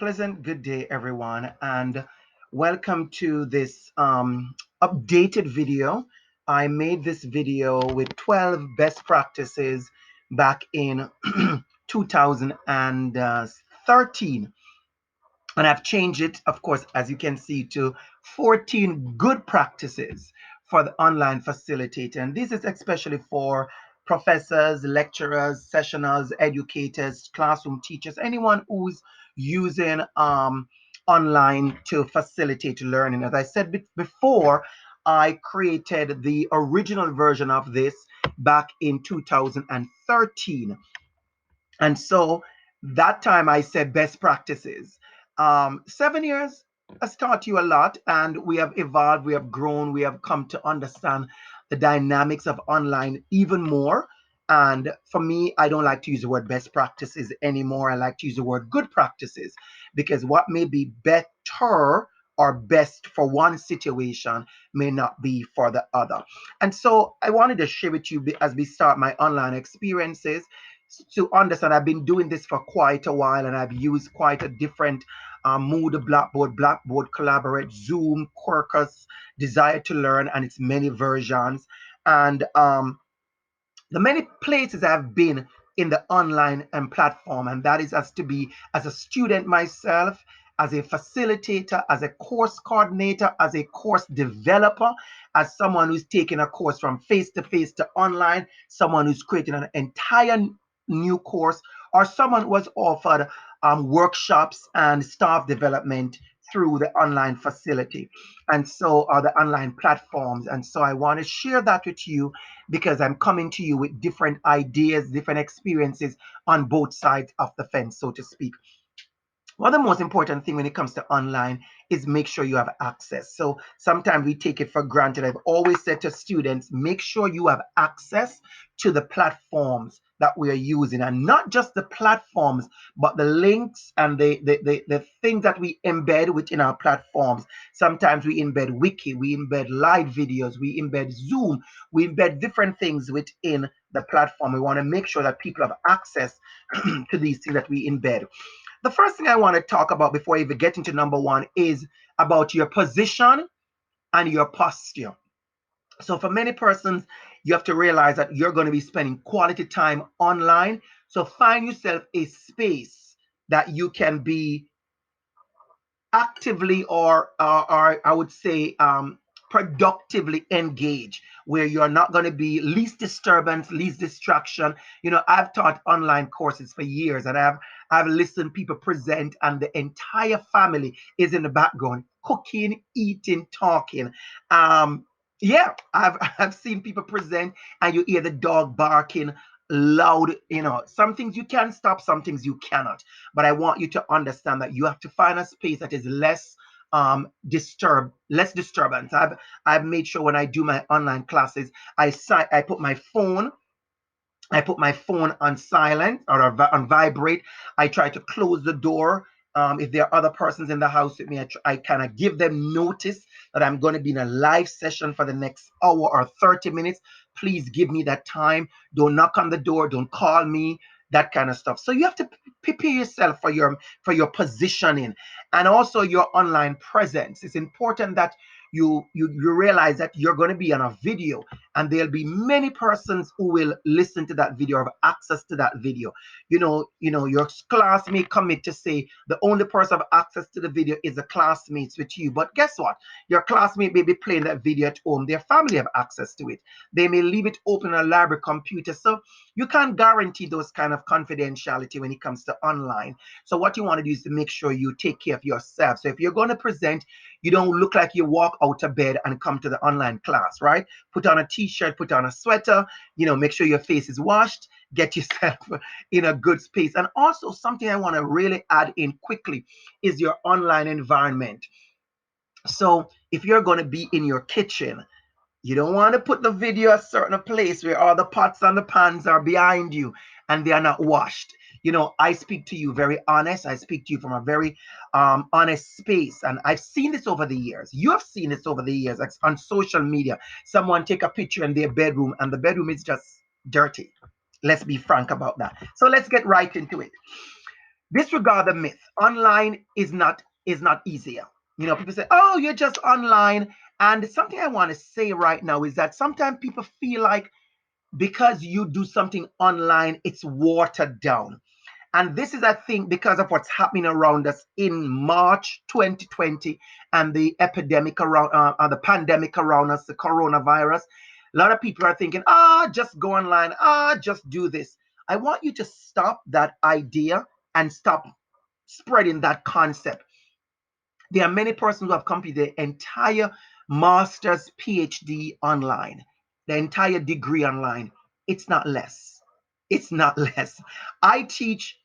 Pleasant good day, everyone, and welcome to this updated video. I made this video with 12 best practices back in 2013, and I've changed it, of course, as you can see, to 14 good practices for the online facilitator. And this is especially for professors, lecturers, sessionals, educators, classroom teachers, anyone who's using online to facilitate learning. As I said before, I created the original version of this back in 2013. And so that time I said best practices. 7 years has taught you a lot, and we have evolved, we have grown, we have come to understand the dynamics of online even more. And for me, I don't like to use the word best practices anymore. I like to use the word good practices, because what may be better or best for one situation may not be for the other. And so I wanted to share with you as we start my online experiences to understand. I've been doing this for quite a while, and I've used quite a different Moodle, Blackboard, Collaborate, Zoom, Quarkus, Desire to Learn, and its many versions. And the many places I've been in the online and platform, and that is as a student myself, as a facilitator, as a course coordinator, as a course developer, as someone who's taking a course from face to face to online, someone who's creating an entire new course, or someone who has offered workshops and staff development through the online facility, and so are the online platforms. And so I want to share that with you, because I'm coming to you with different ideas, different experiences on both sides of the fence, so to speak. One of the most important thing when it comes to online is make sure you have access. So sometimes we take it for granted. I've always said to students, make sure you have access to the platforms that we are using, and not just the platforms, but the links and the things that we embed within our platforms. Sometimes we embed wiki, we embed live videos, we embed Zoom, we embed different things within the platform. We want to make sure that people have access to these things that we embed. The first thing I want to talk about before I even get into number one is about your position and your posture. So for many persons, you have to realize that you're going to be spending quality time online. So find yourself a space that you can be actively, or I would say productively engaged, where you're not going to be least disturbance, least distraction. I've taught online courses for years, and I've listened people present, and the entire family is in the background cooking, eating, talking. Yeah, I've seen people present, and you hear the dog barking loud. Some things you can stop, some things you cannot. But I want you to understand that you have to find a space that is less less disturbance. I've made sure when I do my online classes, I put my phone on silent, or on vibrate. I try to close the door. If there are other persons in the house with me, I kind of give them notice that I'm going to be in a live session for the next hour or 30 minutes. Please give me that time. Don't knock on the door. Don't call me. That kind of stuff. So you have to prepare yourself for your positioning, and also your online presence. It's important that you realize that you're going to be on a video, and there'll be many persons who will listen to that video or have access to that video. Your class may commit to say the only person have access to the video is the classmates with you. But guess what? Your classmate may be playing that video at home. Their family have access to it. They may leave it open on a library computer. So you can't guarantee those kind of confidentiality when it comes to online. So what you want to do is to make sure you take care of yourself. So if you're going to present, you don't look like you walk out of bed and come to the online class, right? Put on a t-shirt, put on a sweater, make sure your face is washed, get yourself in a good space. And also something I want to really add in quickly is your online environment. So if you're going to be in your kitchen, you don't want to put the video a certain place where all the pots and the pans are behind you and they are not washed. I speak to you very honest. I speak to you from a very honest space. And I've seen this over the years. You have seen this over the years, like on social media. Someone take a picture in their bedroom, and the bedroom is just dirty. Let's be frank about that. So let's get right into it. Disregard the myth. Online is not easier. People say, "Oh, you're just online." And something I want to say right now is that sometimes people feel like because you do something online, it's watered down. And this is, I think, because of what's happening around us in March 2020 and the epidemic around, the pandemic around us, the coronavirus. A lot of people are thinking, just go online, just do this. I want you to stop that idea and stop spreading that concept. There are many persons who have completed their entire master's, PhD online, the entire degree online. It's not less. It's not less. I teach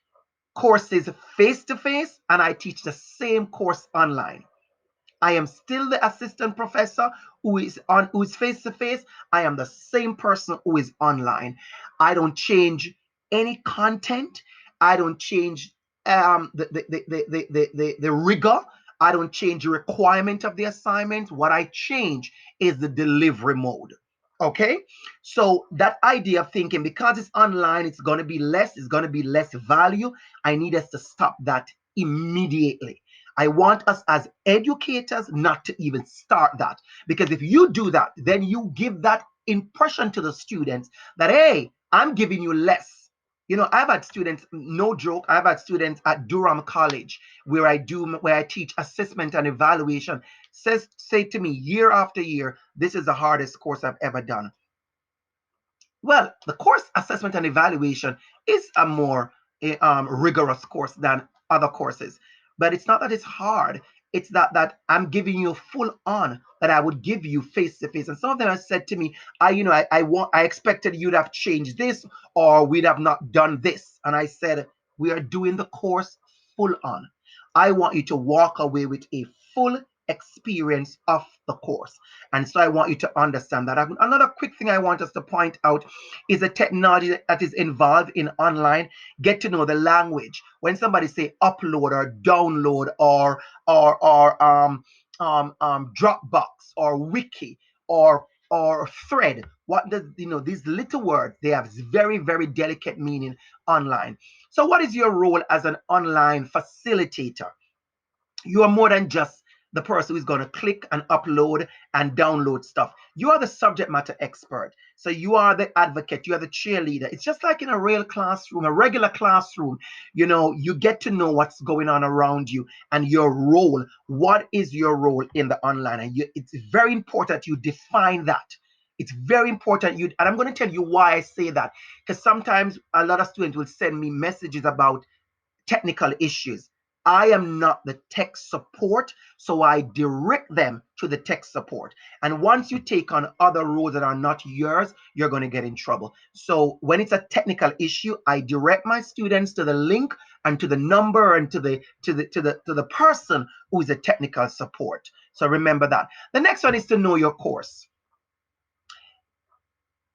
courses face to face and I teach the same course online. I am still the assistant professor who is face to face. I am the same person who is online. I don't change any content. I don't change the rigor. I don't change the requirement of the assignment. What I change is the delivery mode. Okay, so that idea of thinking because it's online, it's going to be less value. I need us to stop that immediately. I want us as educators not to even start that. Because if you do that, then you give that impression to the students that, hey, I'm giving you less. I've had students, no joke, I've had students at Durham College where I teach assessment and evaluation, say to me year after year, this is the hardest course I've ever done. Well, the course assessment and evaluation is a more rigorous course than other courses. But it's not that it's hard. It's that I'm giving you full on that I would give you face to face. And some of them have said to me, I expected you'd have changed this or we'd have not done this. And I said, we are doing the course full on. I want you to walk away with a full experience of the course. And so I want you to understand that. Another quick thing I want us to point out is the technology that is involved in online. Get to know the language. When somebody say upload or download or Dropbox or Wiki or thread, what does these little words, they have very, very delicate meaning online. So what is your role as an online facilitator? You are more than just the person who's going to click and upload and download stuff. You are the subject matter expert. So you are the advocate, you are the cheerleader. It's just like in a real classroom, a regular classroom. You get to know what's going on around you and your role. What is your role in the online? And it's very important you define that. It's very important and I'm going to tell you why I say that, because sometimes a lot of students will send me messages about technical issues. I am not the tech support, so I direct them to the tech support. And once you take on other roles that are not yours, you're going to get in trouble. So when it's a technical issue, I direct my students to the link and to the number and to the person who is a technical support. So remember that. The next one is to know your course.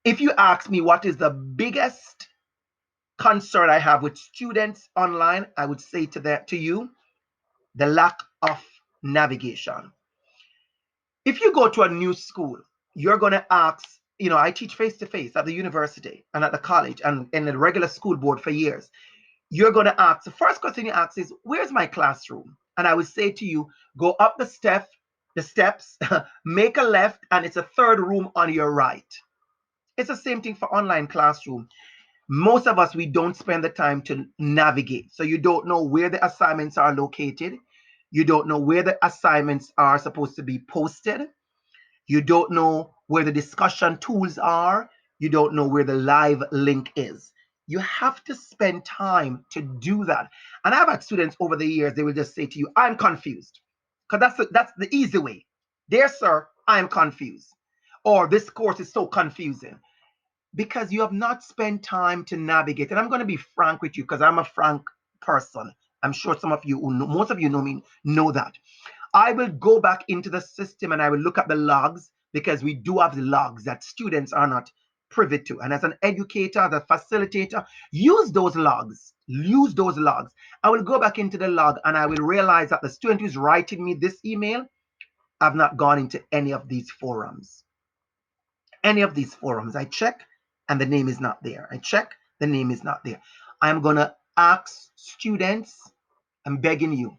If you ask me what is the biggest concern I have with students online, I would say to you, the lack of navigation. If you go to a new school, you're going to ask, I teach face to face at the university and at the college and in the regular school board for years. You're going to ask, the first question you ask is, where's my classroom? And I would say to you, go up the steps, make a left, and it's a third room on your right. It's the same thing for online classroom. Most of us, we don't spend the time to navigate. So you don't know where the assignments are located. You don't know where the assignments are supposed to be posted. You don't know where the discussion tools are. You don't know where the live link is. You have to spend time to do that. And I've had students over the years, they will just say to you, I'm confused. Because that's the easy way. Dear sir, I'm confused. Or this course is so confusing because you have not spent time to navigate. And I'm going to be frank with you because I'm a frank person. I'm sure some of you, most of you know me, know that. I will go back into the system and I will look at the logs because we do have the logs that students are not privy to. And as an educator, the facilitator, use those logs. Use those logs. I will go back into the log and I will realize that the student who's writing me this email have not gone into any of these forums. Any of these forums. I check and the name is not there. I check, the name is not there. I'm going to ask students I'm begging you,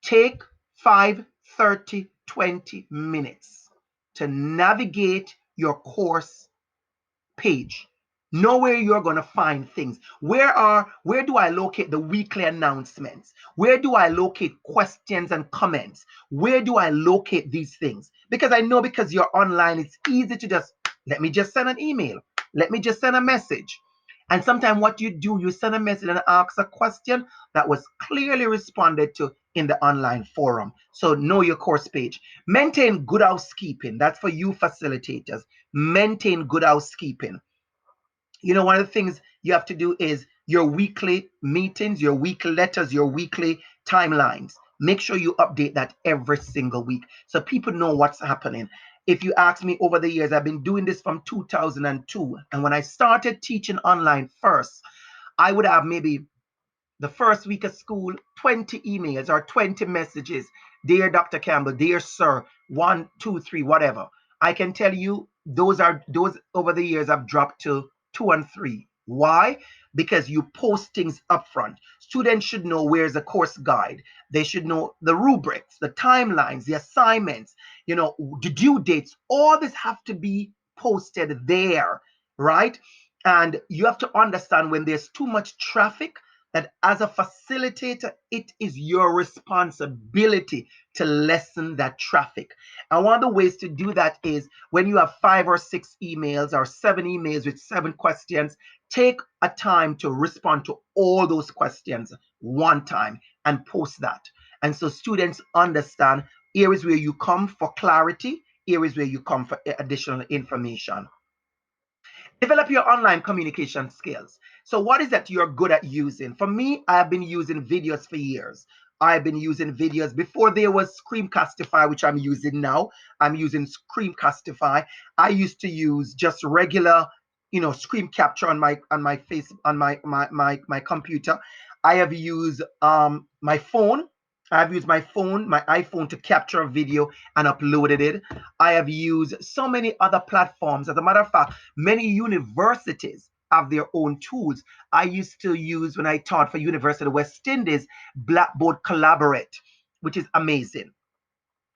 take 5, 30, 20 minutes to navigate your course page. Know where you're going to find things. Where do I locate the weekly announcements? Where do I locate questions and comments? Where do I locate these things? Because I know, because you're online, it's easy to just, let me just send an email. Let me just send a message. And sometimes what you do, you send a message and ask a question that was clearly responded to in the online forum. So know your course page. Maintain good housekeeping. That's for you facilitators. Maintain good housekeeping. One of the things you have to do is your weekly meetings, your weekly letters, your weekly timelines. Make sure you update that every single week so people know what's happening. If you ask me, over the years, I've been doing this from 2002. And when I started teaching online first, I would have maybe the first week of school, 20 emails or 20 messages. Dear Dr. Campbell, dear sir, 1, 2, 3, whatever. I can tell you those over the years have dropped to 2 and 3. Why? Because you post things upfront. Students should know where's the course guide. They should know the rubrics, the timelines, the assignments, the due dates. All this have to be posted there, right? And you have to understand, when there's too much traffic, that as a facilitator, it is your responsibility to lessen that traffic. And one of the ways to do that is, when you have 5 or 6 emails or 7 emails with 7 questions, take a time to respond to all those questions one time and post that. And so students understand, here is where you come for clarity, here is where you come for additional information. Develop your online communication skills. So what is that you're good at using? For me, I've been using videos for years. I've been using videos before there was Screencastify, which I'm using now. I'm using Screencastify. I used to use just regular, screen capture on my face, on my computer. I have used my phone. I've used my phone, my iPhone, to capture a video and uploaded it. I have used so many other platforms. As a matter of fact, many universities have their own tools. I used to use, when I taught for University of West Indies, Blackboard Collaborate, which is amazing.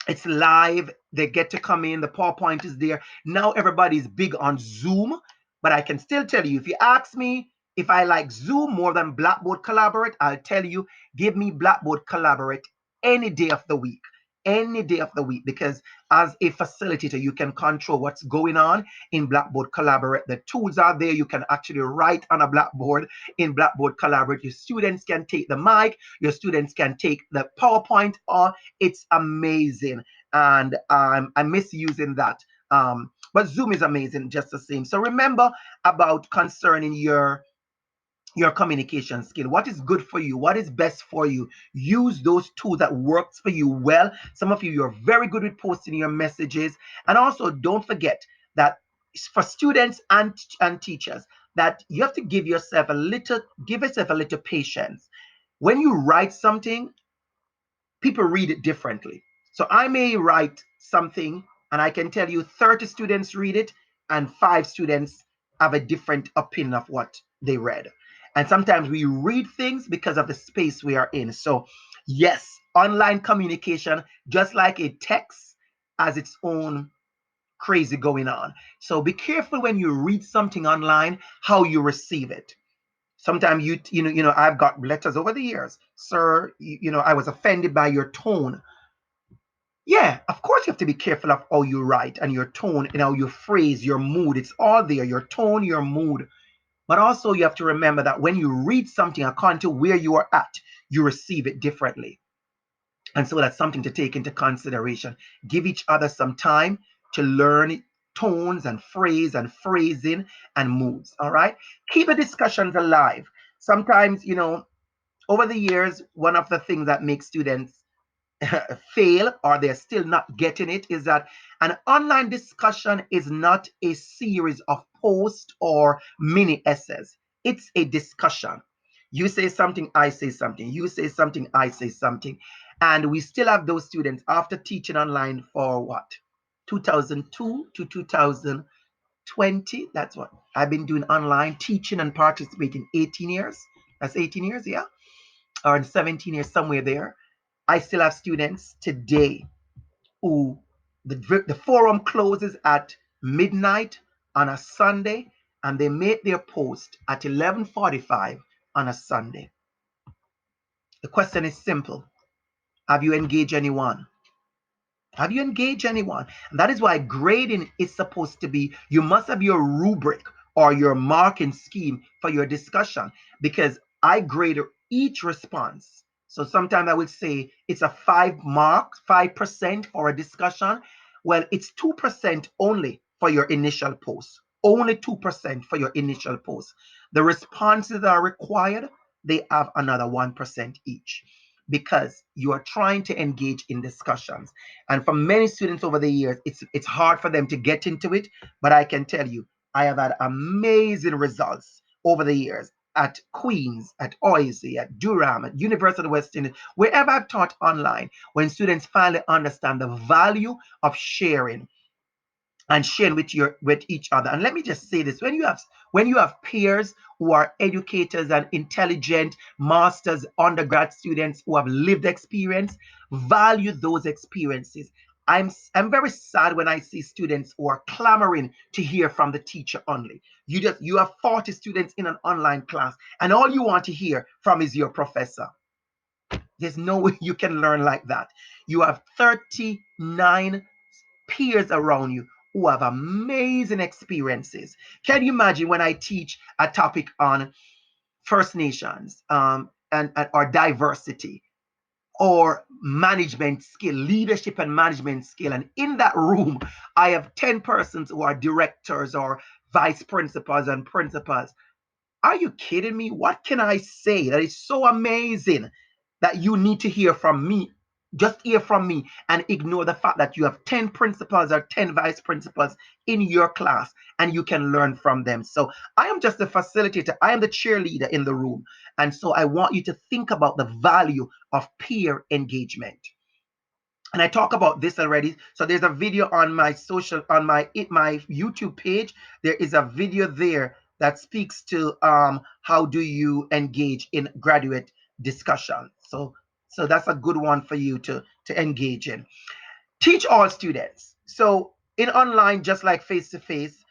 It's live. They get to come in. The PowerPoint is there. Now everybody's big on Zoom, but I can still tell you, if you ask me if I like Zoom more than Blackboard Collaborate, I'll tell you, give me Blackboard Collaborate any day of the week. Any day of the week, because as a facilitator, you can control what's going on in Blackboard Collaborate. The tools are there. You can actually write on a blackboard in Blackboard Collaborate. Your students can take the mic. Your students can take the PowerPoint on. It's amazing. And I miss using that. But Zoom is amazing just the same. So remember about concerning your communication skill. What is good for you? What is best for you? Use those tools that works for you well. Some of you are very good with posting your messages. And also, don't forget that for students and teachers, that you have to give yourself a little patience. When you write something, people read it differently. So I may write something and I can tell you 30 students read it and 5 students have a different opinion of what they read. And sometimes we read things because of the space we are in. So yes, online communication, just like a text, has its own crazy going on. So be careful when you read something online, how you receive it. Sometimes I've got letters over the years. Sir, I was offended by your tone. Yeah, of course you have to be careful of how you write and your tone and how you phrase, your mood. It's all there, your tone, your mood. But also you have to remember that when you read something according to where you are at, you receive it differently. And so that's something to take into consideration. Give each other some time to learn tones and phrase and phrasing and moods. All right. Keep the discussions alive. Sometimes, over the years, one of the things that makes students fail or they're still not getting it is that an online discussion is not a series of posts or mini essays. It's a discussion. You say something, I say something. You say something, I say something. And we still have those students after teaching online for what? 2002 to 2020. That's what I've been doing online teaching and participating 18 years. That's 18 years, yeah. or 17 years, somewhere there. I still have students today who the forum closes at midnight on a Sunday, and they make their post at 11:45 on a Sunday. The question is simple. Have you engaged anyone? Have you engaged anyone? And that is why grading is supposed to be, you must have your rubric or your marking scheme for your discussion, because I grade each response. So sometimes I would say it's a 5 mark, 5% for a discussion. Well, it's 2% only for your initial post. Only 2% for your initial post. The responses that are required, they have another 1% each, because you are trying to engage in discussions. And for many students over the years, it's hard for them to get into it. But I can tell you, I have had amazing results over the years at Queens, at OISE, at Durham, at University of West Indies, wherever I've taught online, when students finally understand the value of sharing and sharing with each other. And let me just say this: when you have peers who are educators and intelligent masters, undergrad students who have lived experience, value those experiences. I'm very sad when I see students who are clamoring to hear from the teacher only. You have 40 students in an online class, and all you want to hear from is your professor. There's no way you can learn like that. You have 39 peers around you who have amazing experiences. Can you imagine when I teach a topic on First Nations, and or diversity, or management skill, leadership and management skill, and in that room I have 10 persons who are directors or vice principals and principals? Are you kidding me? What can I say that is so amazing that you need to hear from me? Just hear from me and ignore the fact that you have 10 principals or 10 vice principals in your class, and you can learn from them. So I am just a facilitator. I am the cheerleader in the room. And so I want you to think about the value of peer engagement. And I talk about this already. So there's a video on my my YouTube page. There is a video there that speaks to how do you engage in graduate discussion. So that's a good one for you to engage in. Teach all students. So in online, just like face to face,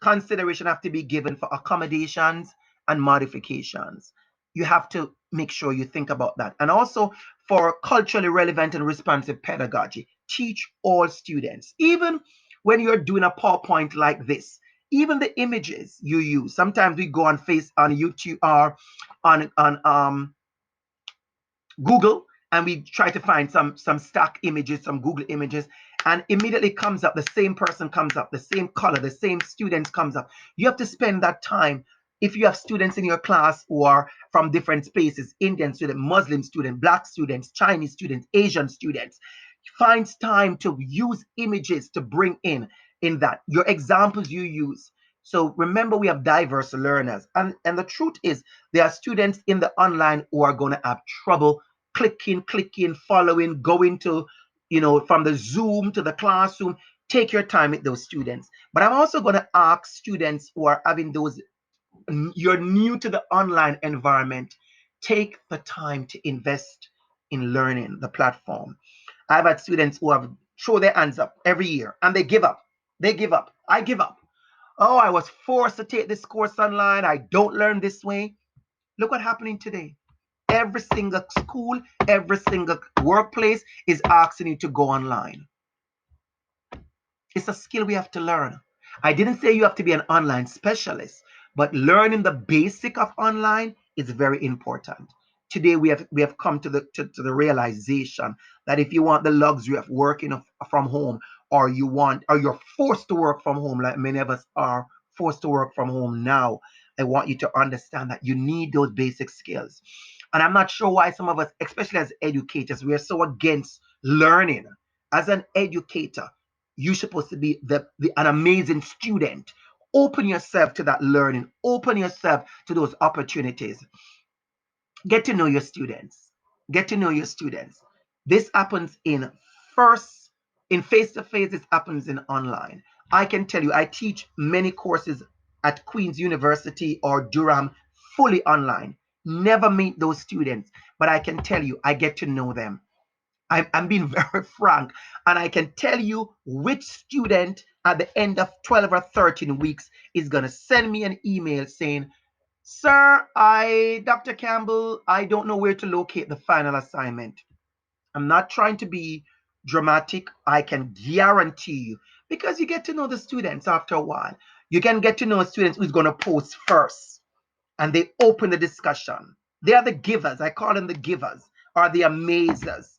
consideration have to be given for accommodations and modifications. You have to make sure you think about that. And also for culturally relevant and responsive pedagogy, teach all students. Even when you're doing a PowerPoint like this, even the images you use. Sometimes we go on YouTube or on Google, and we try to find some stock images, some Google images, and immediately comes up, the same person comes up, the same color, the same students comes up. You have to spend that time. If you have students in your class who are from different spaces, Indian student, Muslim student, Black students, Chinese students, Asian students, finds time to use images to bring in that your examples you use. So remember, we have diverse learners, and the truth is there are students in the online who are going to have trouble clicking, following, going to, from the Zoom to the classroom. Take your time with those students. But I'm also going to ask students who are having those, you're new to the online environment, take the time to invest in learning the platform. I've had students who have throw their hands up every year and they give up. They give up. I give up. Oh, I was forced to take this course online. I don't learn this way. Look what's happening today. Every single school, every single workplace is asking you to go online. It's a skill we have to learn. I didn't say you have to be an online specialist, but learning the basic of online is very important. Today we have come to the realization that if you want the luxury of working from home, or you're forced to work from home, like many of us are forced to work from home now, I want you to understand that you need those basic skills. And I'm not sure why some of us, especially as educators, we are so against learning. As an educator, you're supposed to be an amazing student. Open yourself to that learning. Open yourself to those opportunities. Get to know your students. Get to know your students. This happens in face to face, this happens in online. I can tell you, I teach many courses at Queen's University or Durham fully online. never meet those students, but I can tell you, I get to know them. I'm being very frank, and I can tell you which student at the end of 12 or 13 weeks is going to send me an email saying, Sir, Dr. Campbell, I don't know where to locate the final assignment. I'm not trying to be dramatic. I can guarantee you, because you get to know the students after a while. You can get to know students who's going to post first, and they open the discussion. They are the givers. I call them the givers or the amazers.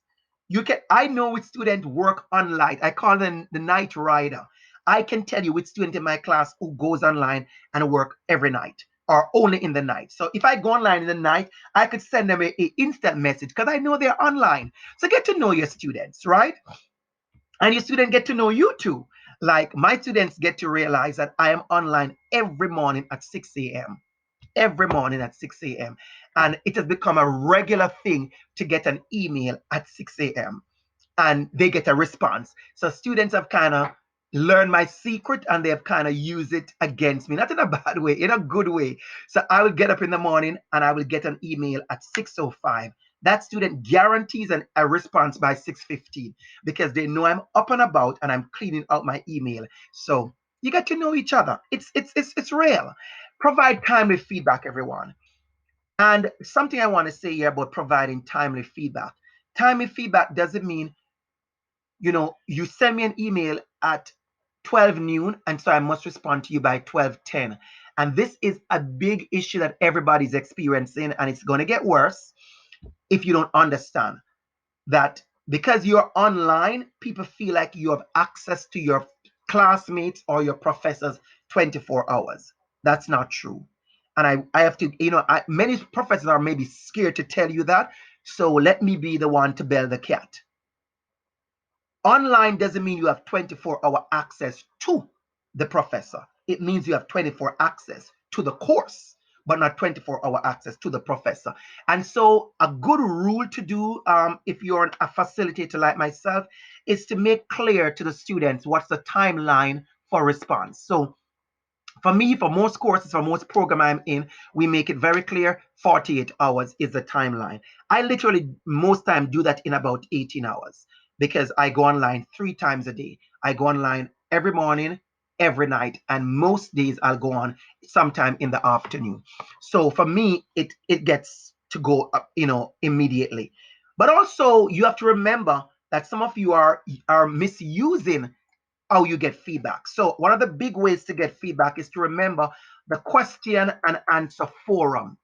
I know which student work online. I call them the night rider. I can tell you which student in my class who goes online and work every night or only in the night. So if I go online in the night, I could send them a instant message because I know they're online. So get to know your students, right? And your students get to know you too. Like my students get to realize that I am online every morning at 6 a.m. Every morning at 6 a.m. And it has become a regular thing to get an email at 6 a.m. and they get a response. So students have kind of learned my secret and they have kind of used it against me, not in a bad way, in a good way. So I will get up in the morning and I will get an email at 6:05. That student guarantees a response by 6:15 because they know I'm up and about and I'm cleaning out my email. So you get to know each other. It's real. Provide timely feedback, everyone. And something I want to say here about providing timely feedback. Timely feedback doesn't mean, you send me an email at 12 noon, and so I must respond to you by 12:10. And this is a big issue that everybody's experiencing, and it's going to get worse if you don't understand that because you're online, people feel like you have access to your classmates or your professors 24 hours. That's not true. And I have to, many professors are maybe scared to tell you that. So let me be the one to bell the cat. Online doesn't mean you have 24-hour access to the professor. It means you have 24 access to the course, but not 24-hour access to the professor. And so a good rule to do if you're a facilitator like myself is to make clear to the students what's the timeline for response. So for me, for most courses, for most program I'm in, we make it very clear 48 hours is the timeline. I literally most time do that in about 18 hours because I go online 3 times a day. I go online every morning, every night, and most days I'll go on sometime in the afternoon. So for me, it gets to go up, immediately. But also you have to remember that some of you are misusing how you get feedback. So one of the big ways to get feedback is to remember the question and answer forum.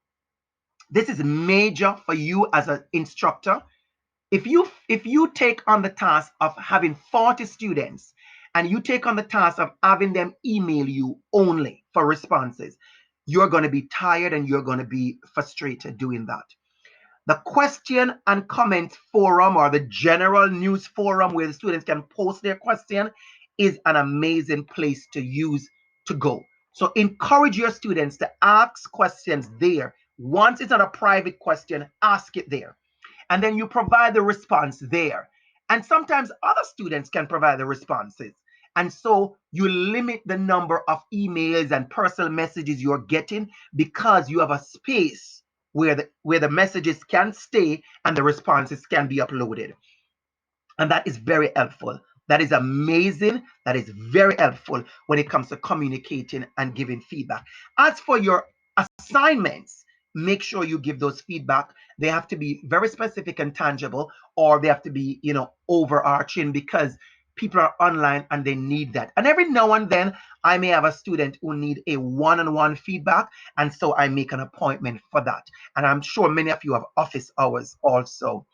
This is major for you as an instructor. If you take on the task of having 40 students and you take on the task of having them email you only for responses, you're going to be tired and you're going to be frustrated doing that. The question and comment forum or the general news forum where the students can post their question is an amazing place to use to go. So encourage your students to ask questions there. Once it's not a private question, ask it there. And then you provide the response there. And sometimes other students can provide the responses. And so you limit the number of emails and personal messages you're getting because you have a space where the messages can stay and the responses can be uploaded. And that is very helpful. That is amazing. That is very helpful when it comes to communicating and giving feedback. As for your assignments, make sure you give those feedback. They have to be very specific and tangible, or they have to be, overarching because people are online and they need that. And every now and then, I may have a student who need a one-on-one feedback, and so I make an appointment for that. And I'm sure many of you have office hours also.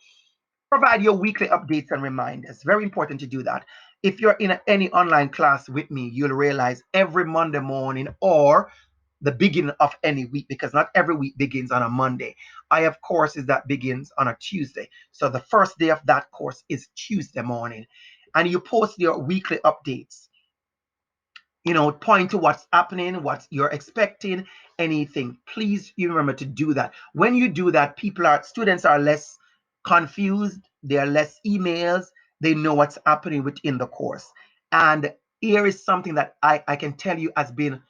Provide your weekly updates and reminders. Very important to do that. If you're in any online class with me, you'll realize every Monday morning or the beginning of any week, because not every week begins on a Monday. I have courses that begins on a Tuesday. So the first day of that course is Tuesday morning. And you post your weekly updates, point to what's happening, what you're expecting, anything. Please, you remember to do that. When you do that, students are less confused, there are less emails, they know what's happening within the course. And here is something that I can tell you has been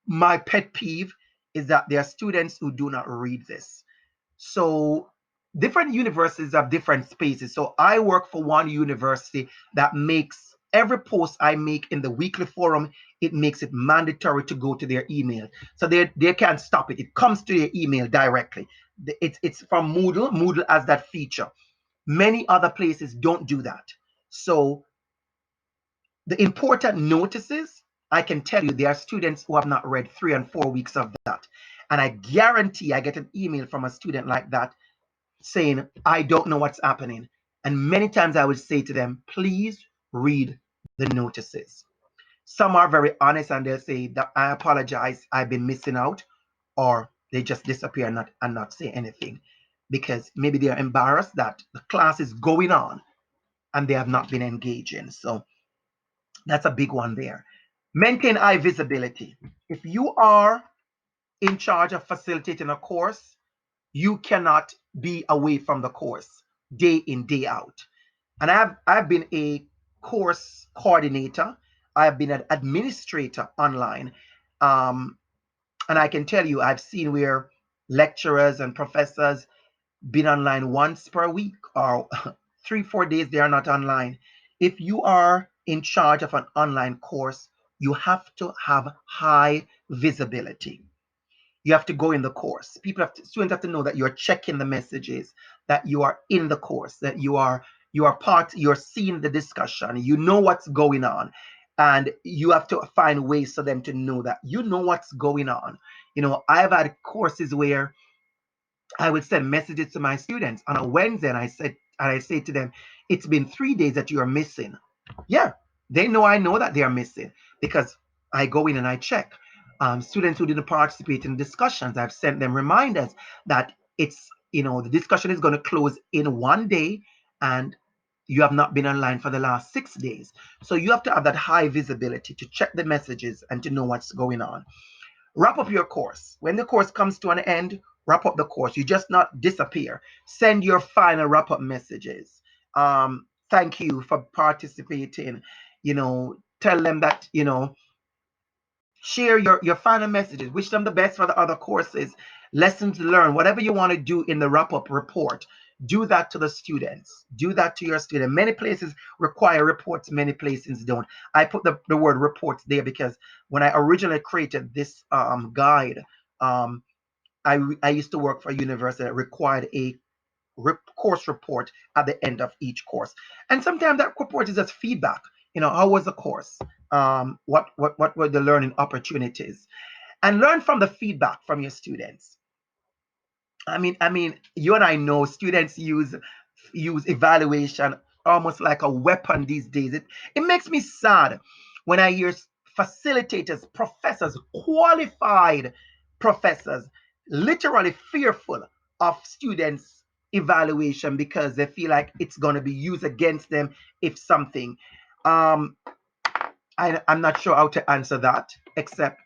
my pet peeve is that there are students who do not read this. So different universities have different spaces. So I work for one university that makes every post I make in the weekly forum, it makes it mandatory to go to their email. So they can't stop it. It comes to their email directly. It's from Moodle. Moodle has that feature. Many other places don't do that. So the important notices, I can tell you there are students who have not read 3 and 4 weeks of that. And I guarantee I get an email from a student like that saying, I don't know what's happening. And many times I would say to them, please read the notices. Some are very honest and they'll say that I apologize, I've been missing out, or they just disappear and not say anything because maybe they're embarrassed that the class is going on and they have not been engaging. So that's a big one there. Maintain high visibility. If you are in charge of facilitating a course, you cannot be away from the course day in, day out. And I've been a course coordinator. I've been an administrator online. Um, and I can tell you, I've seen where lecturers and professors been online once per week or 3, 4 days they are not online. If you are in charge of an online course, you have to have high visibility. You have to go in the course. Students have to know that you're checking the messages, that you are in the course, that you're seeing the discussion, you know what's going on. And you have to find ways for them to know that you know what's going on. I've had courses where I would send messages to my students on a Wednesday, and I say to them, "It's been 3 days that you are missing." Yeah, they know I know that they are missing because I go in and I check. Students who didn't participate in discussions, I've sent them reminders that the discussion is going to close in one day, and you have not been online for the last 6 days. So you have to have that high visibility to check the messages and to know what's going on. Wrap up your course. When the course comes to an end, wrap up the course. You just not disappear. Send your final wrap up messages. Thank you for participating. Tell them that, share your final messages. Wish them the best for the other courses, lessons learned, whatever you want to do in the wrap up report. Do that to the students. Do that to your student. Many places require reports, many places don't. I put the word reports there because when I originally created this guide, um, I used to work for a university that required a course report at the end of each course. And sometimes that report is just feedback. How was the course? What were the learning opportunities? And learn from the feedback from your students. I mean, you and I know students use evaluation almost like a weapon these days. It makes me sad when I hear facilitators, professors, qualified professors, literally fearful of students' evaluation because they feel like it's going to be used against them if something. Um, I'm not sure how to answer that, except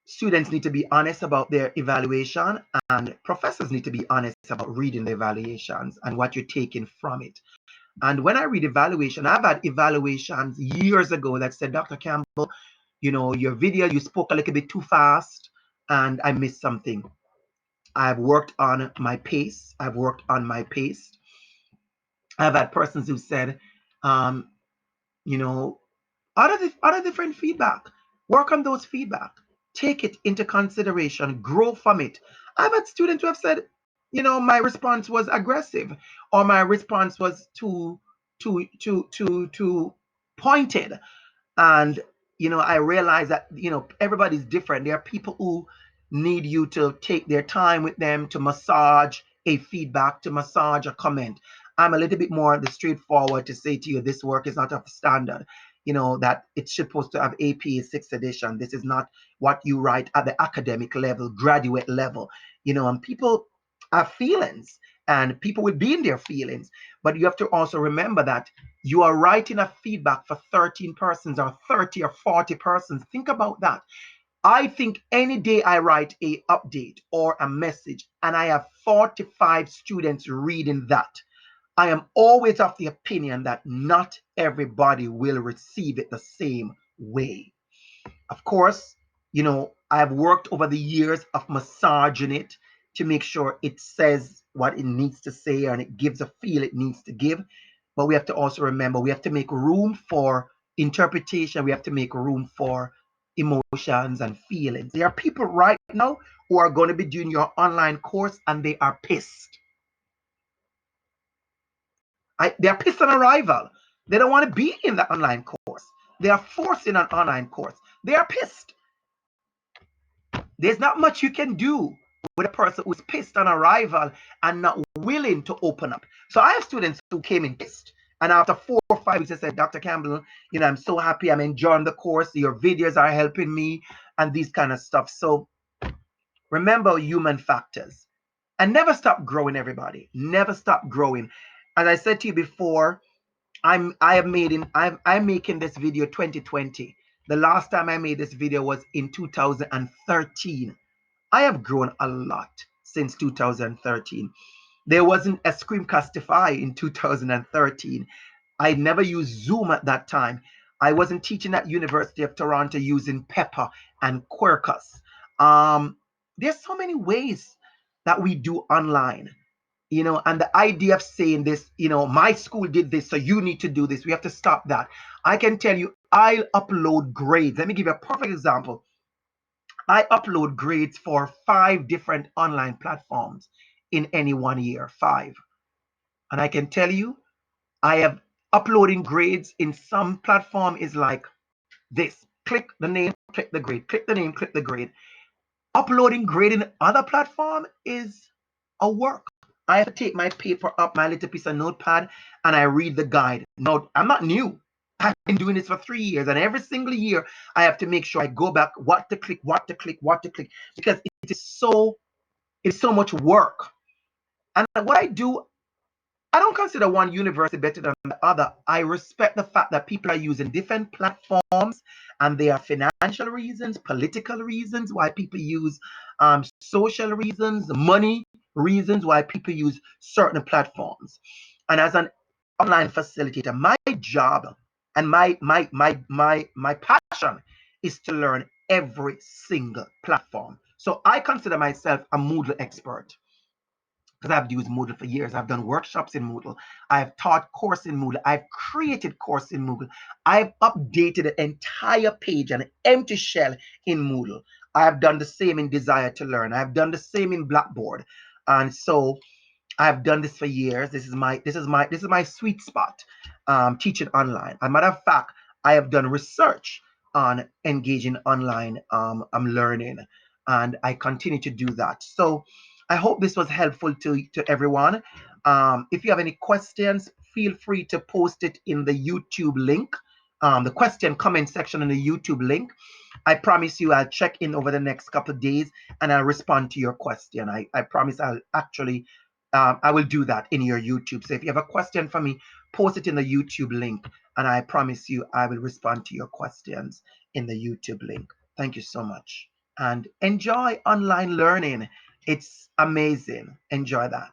students need to be honest about their evaluation and professors need to be honest about reading the evaluations and what you're taking from it. And when I read evaluation, I've had evaluations years ago that said, Dr. Campbell, your video, you spoke a little bit too fast and I missed something. I've worked on my pace. I've had persons who said, um, you know, other different feedback. Work on those feedback. Take it into consideration. Grow from it. I've had students who have said, my response was aggressive, or my response was too pointed. And I realize that everybody's different. There are people who need you to take their time with them to massage a feedback, to massage a comment. I'm a little bit more the straightforward to say to you, this work is not up to standard. That it's supposed to have APA 6th edition. This is not what you write at the academic level, graduate level. And people have feelings and people will be in their feelings. But you have to also remember that you are writing a feedback for 13 persons or 30 or 40 persons. Think about that. I think any day I write a update or a message and I have 45 students reading that, I am always of the opinion that not everybody will receive it the same way. Of course, I've worked over the years of massaging it to make sure it says what it needs to say and it gives a feel it needs to give. But we have to also remember we have to make room for interpretation. We have to make room for emotions and feelings. There are people right now who are going to be doing your online course and they are pissed. They are pissed on arrival. They don't want to be in the online course. They are forced in an online course. They are pissed. There's not much you can do with a person who's pissed on arrival and not willing to open up. So I have students who came in pissed. And after 4 or 5 weeks, they said, Dr. Campbell, I'm so happy. I'm enjoying the course. Your videos are helping me and these kind of stuff. So remember human factors and never stop growing, everybody. Never stop growing. As I said to you before, I'm making this video 2020. The last time I made this video was in 2013. I have grown a lot since 2013. There wasn't a Screamcastify in 2013. I never used Zoom at that time. I wasn't teaching at University of Toronto using Pepper and Quercus. There's so many ways that we do online, and the idea of saying this, my school did this, so you need to do this. We have to stop that. I can tell you, I'll upload grades. Let me give you a perfect example. I upload grades for 5 different online platforms in any one year, 5. And I can tell you, I have uploading grades in some platform is like this. Click the name, click the grade, click the name, click the grade. Uploading grade in other platform is a work. I have to take my paper up, my little piece of notepad, and I read the guide. No, I'm not new. I've been doing this for 3 years, and every single year I have to make sure I go back, what to click, what to click, what to click, because it's so much work. And what I do, I don't consider one university better than the other. I respect the fact that people are using different platforms and there are financial reasons, political reasons why people use social reasons, money reasons why people use certain platforms. And as an online facilitator, my job and my passion is to learn every single platform. So I consider myself a Moodle expert because I've used Moodle for years. I've done workshops in Moodle. I've taught course in Moodle. I've created course in Moodle. I've updated an entire page, an empty shell in Moodle. I've done the same in Desire to Learn. I've done the same in Blackboard. And so I've done this for years. This is my sweet spot, teaching online. As a matter of fact, I have done research on engaging online. I'm learning, and I continue to do that. So I hope this was helpful to everyone. If you have any questions, feel free to post it in the YouTube link, the question comment section in the YouTube link. I promise you I'll check in over the next couple of days and I'll respond to your question. I promise I'll actually I will do that in your YouTube. So if you have a question for me, post it in the YouTube link, and I promise you I will respond to your questions in the YouTube link. Thank you so much. And enjoy online learning. It's amazing. Enjoy that.